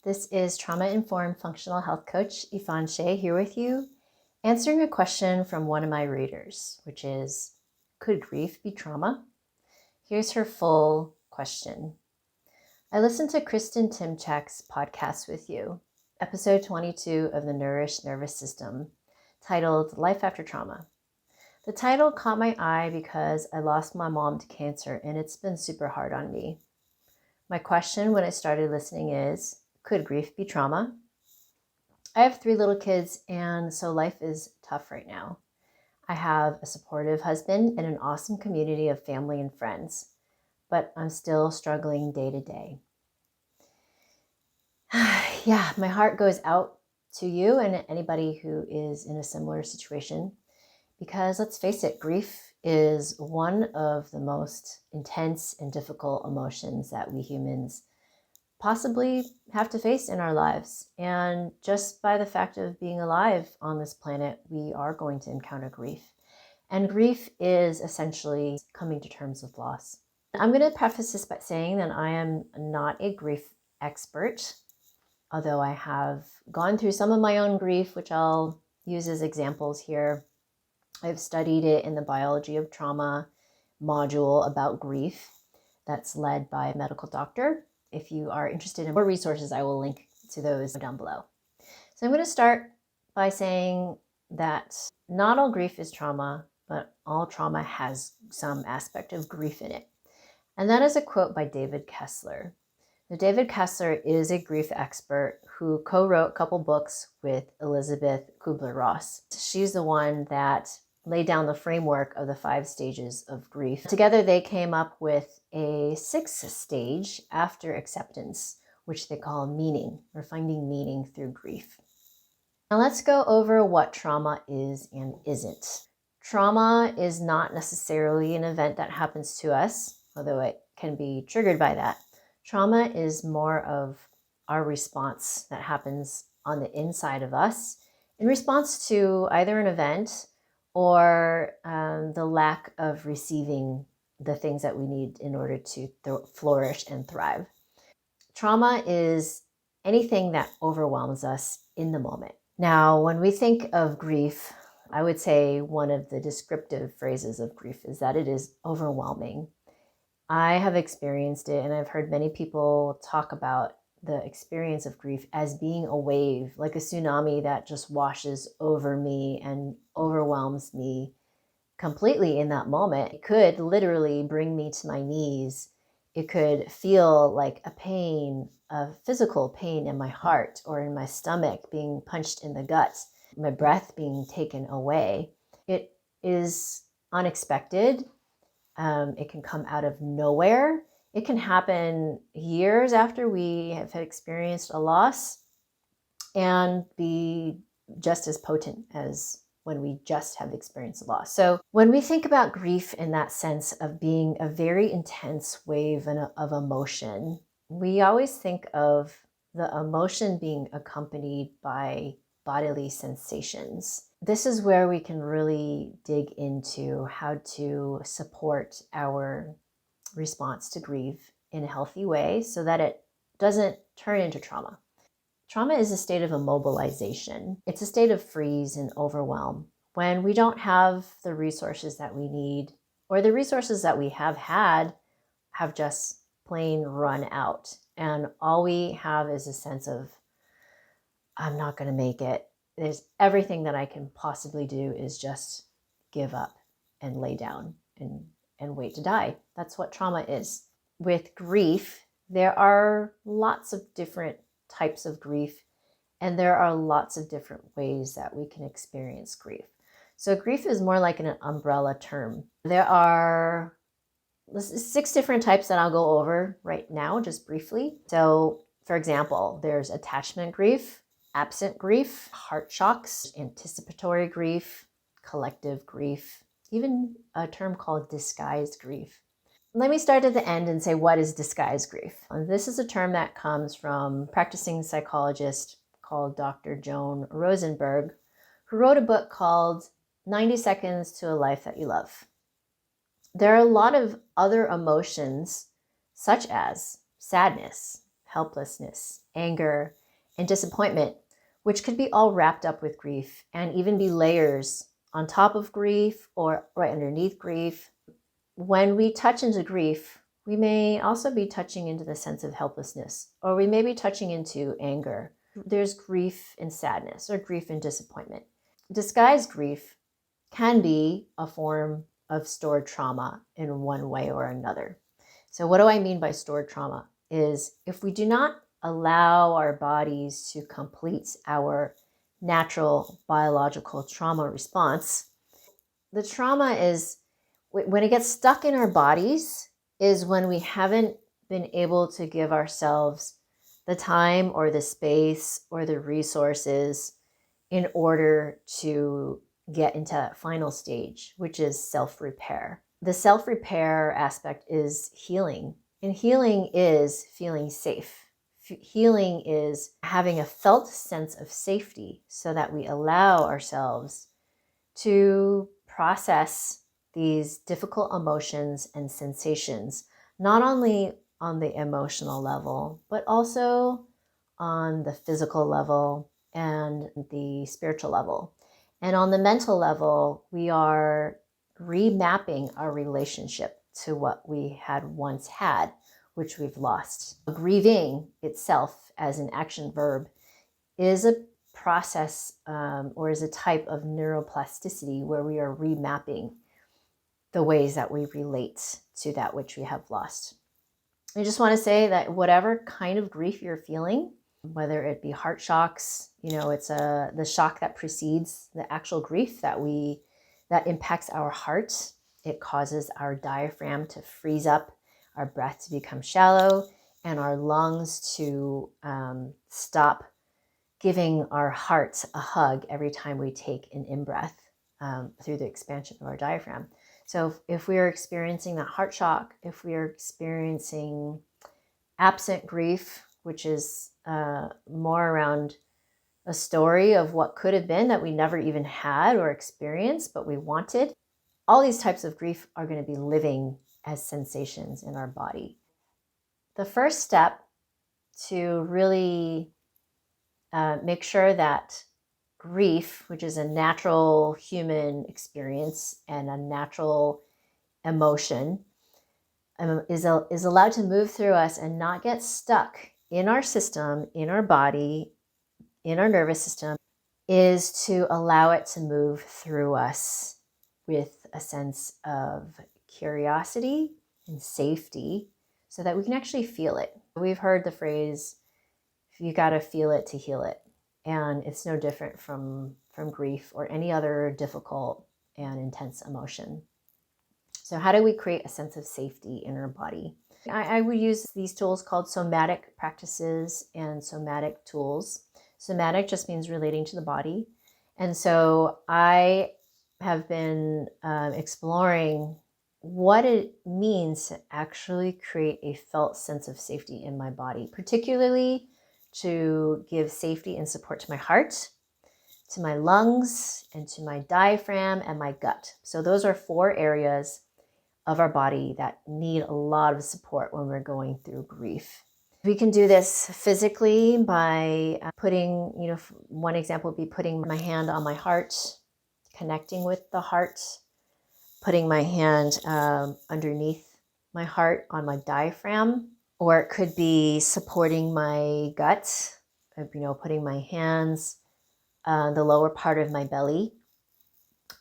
This is trauma-informed functional health coach Efan Hsieh here with you, answering a question from one of my readers, which is, could grief be trauma? Here's her full question. I listened to Kristen Timchak's podcast with you, episode 22 of the Nourished Nervous System, titled Life After Trauma. The title caught my eye because I lost my mom to cancer and it's been super hard on me. My question when I started listening is, could grief be trauma? I have 3 little kids, and so life is tough right now. I have a supportive husband and an awesome community of family and friends, but I'm still struggling day to day. Yeah, my heart goes out to you and anybody who is in a similar situation, because let's face it, grief is one of the most intense and difficult emotions that we humans possibly have to face in our lives. And just by the fact of being alive on this planet, we are going to encounter grief. And grief is essentially coming to terms with loss. I'm going to preface this by saying that I am not a grief expert, although I have gone through some of my own grief, which I'll use as examples here. I've studied it in the biology of trauma module about grief that's led by a medical doctor. If you are interested in more resources, I will link to those down below. So I'm going to start by saying that not all grief is trauma, but all trauma has some aspect of grief in it. And that is a quote by David Kessler. Now, David Kessler is a grief expert who co-wrote a couple books with Elizabeth Kubler-Ross. She's the one that laid down the framework of the 5 stages of grief. Together, they came up with a 6th stage after acceptance, which they call meaning, or finding meaning through grief. Now let's go over what trauma is and isn't. Trauma is not necessarily an event that happens to us, although it can be triggered by that. Trauma is more of our response that happens on the inside of us in response to either an event or the lack of receiving the things that we need in order to flourish and thrive. Trauma is anything that overwhelms us in the moment. Now, when we think of grief, I would say one of the descriptive phrases of grief is that it is overwhelming. I have experienced it, and I've heard many people talk about the experience of grief as being a wave, like a tsunami that just washes over me and overwhelms me completely in that moment. It could literally bring me to my knees. It could feel like a pain, a physical pain in my heart or in my stomach, being punched in the gut, my breath being taken away. It is unexpected. It can come out of nowhere. It can happen years after we have experienced a loss and be just as potent as when we just have experienced a loss. So when we think about grief in that sense of being a very intense wave of emotion, we always think of the emotion being accompanied by bodily sensations. This is where we can really dig into how to support our response to grief in a healthy way so that it doesn't turn into trauma. Trauma is a state of immobilization. It's a state of freeze and overwhelm when we don't have the resources that we need, or the resources that we have had have just plain run out. And all we have is a sense of, I'm not going to make it. There's everything that I can possibly do is just give up and lay down and wait to die. That's what trauma is. With grief, there are lots of different types of grief, and there are lots of different ways that we can experience grief. So grief is more like an umbrella term. There are 6 different types that I'll go over right now, just briefly. So, for example, there's attachment grief, absent grief, heart shocks, anticipatory grief, collective grief, even a term called disguised grief. Let me start at the end and say, what is disguised grief? And this is a term that comes from a practicing psychologist called Dr. Joan Rosenberg, who wrote a book called 90 Seconds to a Life That You Love. There are a lot of other emotions, such as sadness, helplessness, anger, and disappointment, which could be all wrapped up with grief and even be layers on top of grief or right underneath grief. When we touch into grief, we may also be touching into the sense of helplessness, or we may be touching into anger. There's grief and sadness, or grief and disappointment. Disguised grief can be a form of stored trauma in one way or another. So what do I mean by stored trauma? Is if we do not allow our bodies to complete our natural biological trauma response, the trauma is, when it gets stuck in our bodies, is when we haven't been able to give ourselves the time or the space or the resources in order to get into that final stage, which is self-repair. The self-repair aspect is healing, and healing is feeling safe. Healing is having a felt sense of safety so that we allow ourselves to process these difficult emotions and sensations, not only on the emotional level, but also on the physical level and the spiritual level. And on the mental level, we are remapping our relationship to what we had once had, which we've lost. Grieving itself as an action verb is a process or is a type of neuroplasticity where we are remapping the ways that we relate to that which we have lost. I just want to say that whatever kind of grief you're feeling, whether it be heart shocks, it's the shock that precedes the actual grief that impacts our heart. It causes our diaphragm to freeze up, our breath to become shallow, and our lungs to stop giving our heart a hug every time we take an in-breath through the expansion of our diaphragm. So if we are experiencing that heart shock, if we are experiencing absent grief, which is more around a story of what could have been that we never even had or experienced, but we wanted, all these types of grief are going to be living as sensations in our body. The first step to really make sure that grief, which is a natural human experience and a natural emotion, is allowed to move through us and not get stuck in our system, in our body, in our nervous system, is to allow it to move through us with a sense of curiosity and safety so that we can actually feel it. We've heard the phrase, you got to feel it to heal it. And it's no different from grief or any other difficult and intense emotion. So how do we create a sense of safety in our body? I would use these tools called somatic practices and somatic tools. Somatic just means relating to the body. And so I have been exploring what it means to actually create a felt sense of safety in my body, particularly to give safety and support to my heart, to my lungs, and to my diaphragm and my gut. So those are 4 areas of our body that need a lot of support when we're going through grief. We can do this physically by putting, one example would be putting my hand on my heart, connecting with the heart, putting my hand underneath my heart on my diaphragm, or it could be supporting my gut, putting my hands on the lower part of my belly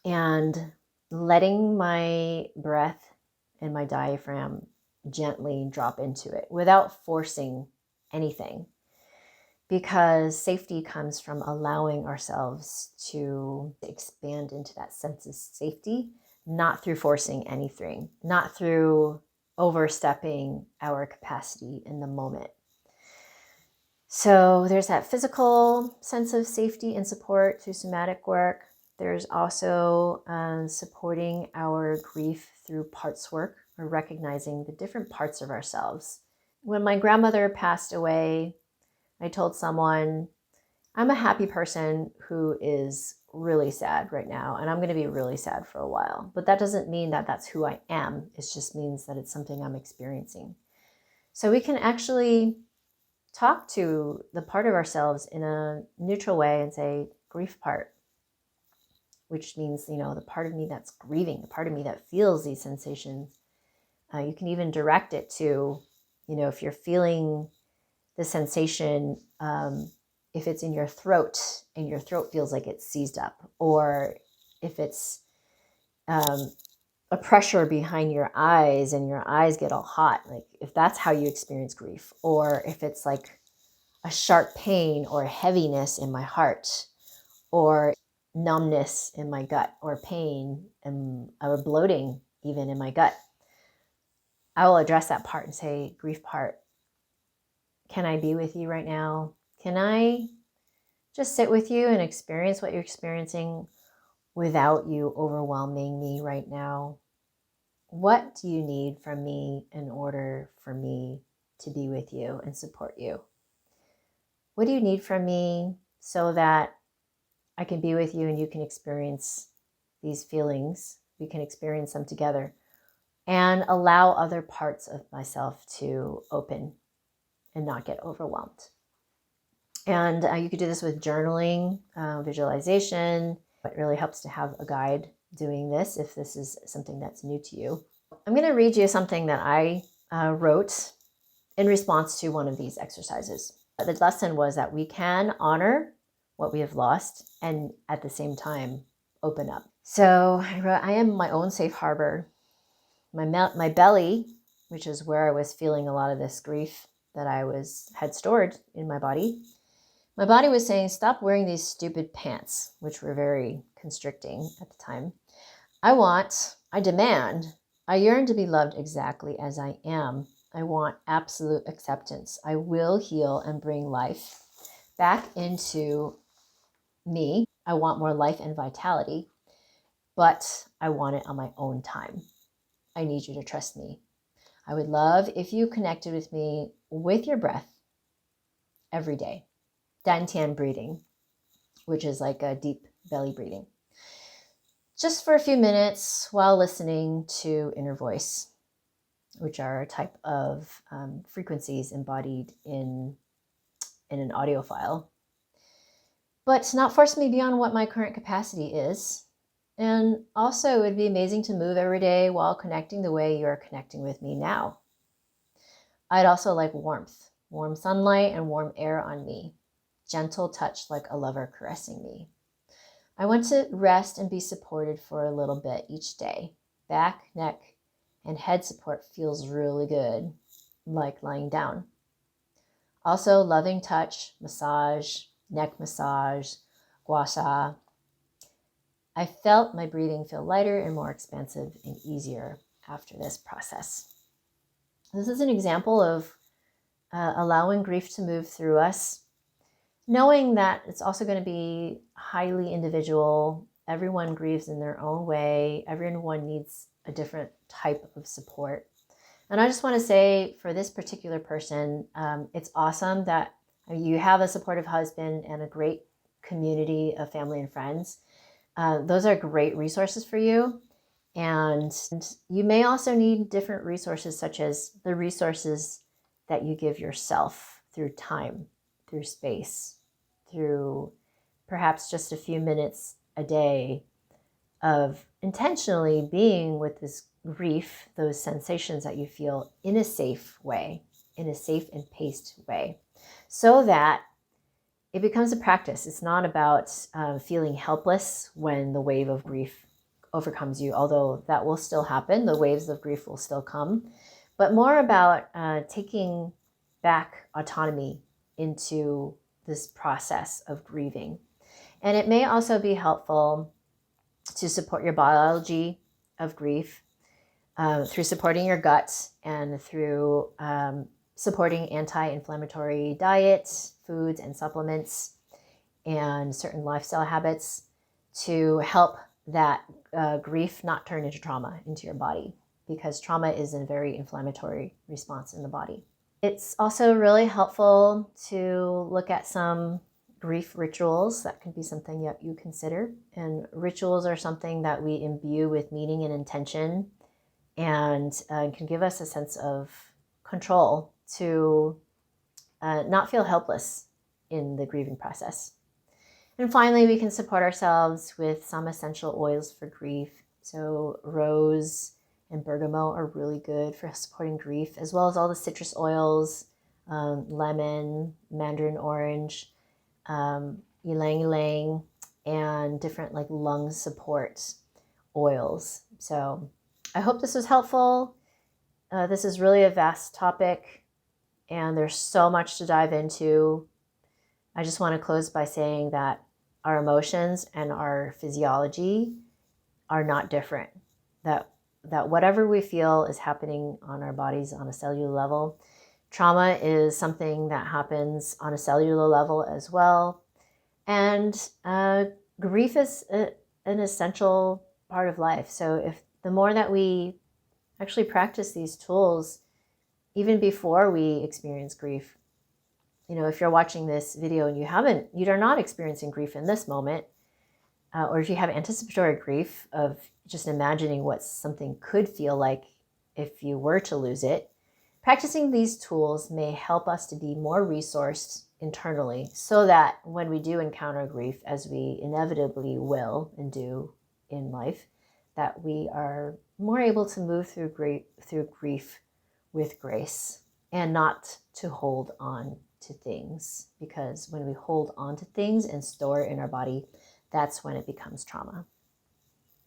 and letting my breath and my diaphragm gently drop into it without forcing anything, because safety comes from allowing ourselves to expand into that sense of safety, not through forcing anything, not through overstepping our capacity in the moment. So there's that physical sense of safety and support through somatic work. There's also supporting our grief through parts work, or recognizing the different parts of ourselves. When my grandmother passed away, I told someone, I'm a happy person who is really sad right now, and I'm going to be really sad for a while. But that doesn't mean that that's who I am. It just means that it's something I'm experiencing. So we can actually talk to the part of ourselves in a neutral way and say, grief part, which means, the part of me that's grieving, the part of me that feels these sensations. You can even direct it to, if you're feeling the sensation, if it's in your throat and your throat feels like it's seized up, or if it's a pressure behind your eyes and your eyes get all hot, like if that's how you experience grief, or if it's like a sharp pain or heaviness in my heart, or numbness in my gut, or pain or bloating even in my gut, I will address that part and say, grief part, can I be with you right now? Can I just sit with you and experience what you're experiencing without you overwhelming me right now? What do you need from me in order for me to be with you and support you? What do you need from me so that I can be with you and you can experience these feelings? We can experience them together and allow other parts of myself to open and not get overwhelmed. And you could do this with journaling, visualization. It really helps to have a guide doing this if this is something that's new to you. I'm going to read you something that I wrote in response to one of these exercises. The lesson was that we can honor what we have lost and at the same time open up. So I wrote, I am my own safe harbor. My belly, which is where I was feeling a lot of this grief that I had stored in my body. My body was saying, stop wearing these stupid pants, which were very constricting at the time. I demand, I yearn to be loved exactly as I am. I want absolute acceptance. I will heal and bring life back into me. I want more life and vitality, but I want it on my own time. I need you to trust me. I would love if you connected with me with your breath every day. Dantian breathing, which is like a deep belly breathing. Just for a few minutes while listening to inner voice, which are a type of frequencies embodied in an audio file. But not force me beyond what my current capacity is. And also, it would be amazing to move every day while connecting the way you're connecting with me now. I'd also like warmth, warm sunlight and warm air on me. Gentle touch like a lover caressing me. I want to rest and be supported for a little bit each day. Back, neck, and head support feels really good, like lying down. Also, loving touch, massage, neck massage, gua sha. I felt my breathing feel lighter and more expansive and easier after this process. This is an example of allowing grief to move through us, knowing that it's also going to be highly individual. Everyone grieves in their own way. Everyone needs a different type of support. And I just want to say for this particular person, it's awesome that you have a supportive husband and a great community of family and friends. Those are great resources for you. And you may also need different resources, such as the resources that you give yourself through time, through space, through perhaps just a few minutes a day of intentionally being with this grief, those sensations that you feel in a safe way, in a safe and paced way, so that it becomes a practice. It's not about feeling helpless when the wave of grief overcomes you, although that will still happen. The waves of grief will still come, but more about taking back autonomy into this process of grieving. And it may also be helpful to support your biology of grief through supporting your gut and through supporting anti-inflammatory diets, foods and supplements, and certain lifestyle habits to help that grief not turn into trauma into your body, because trauma is a very inflammatory response in the body. It's also really helpful to look at some grief rituals. That can be something that you consider. And rituals are something that we imbue with meaning and intention, and can give us a sense of control to not feel helpless in the grieving process. And finally, we can support ourselves with some essential oils for grief. So rose and bergamot are really good for supporting grief, as well as all the citrus oils, lemon, mandarin orange, ylang ylang, and different like lung support oils. So I hope this was helpful. This is really a vast topic, and there's so much to dive into. I just want to close by saying that our emotions and our physiology are not different. That whatever we feel is happening on our bodies on a cellular level. Trauma is something that happens on a cellular level as well. And grief is an essential part of life. So if the more that we actually practice these tools, even before we experience grief, if you're watching this video and you're not experiencing grief in this moment, or if you have anticipatory grief of just imagining what something could feel like if you were to lose it, practicing these tools may help us to be more resourced internally so that when we do encounter grief, as we inevitably will and do in life, that we are more able to move through grief with grace and not to hold on to things. Because when we hold on to things and store it in our body, that's when it becomes trauma.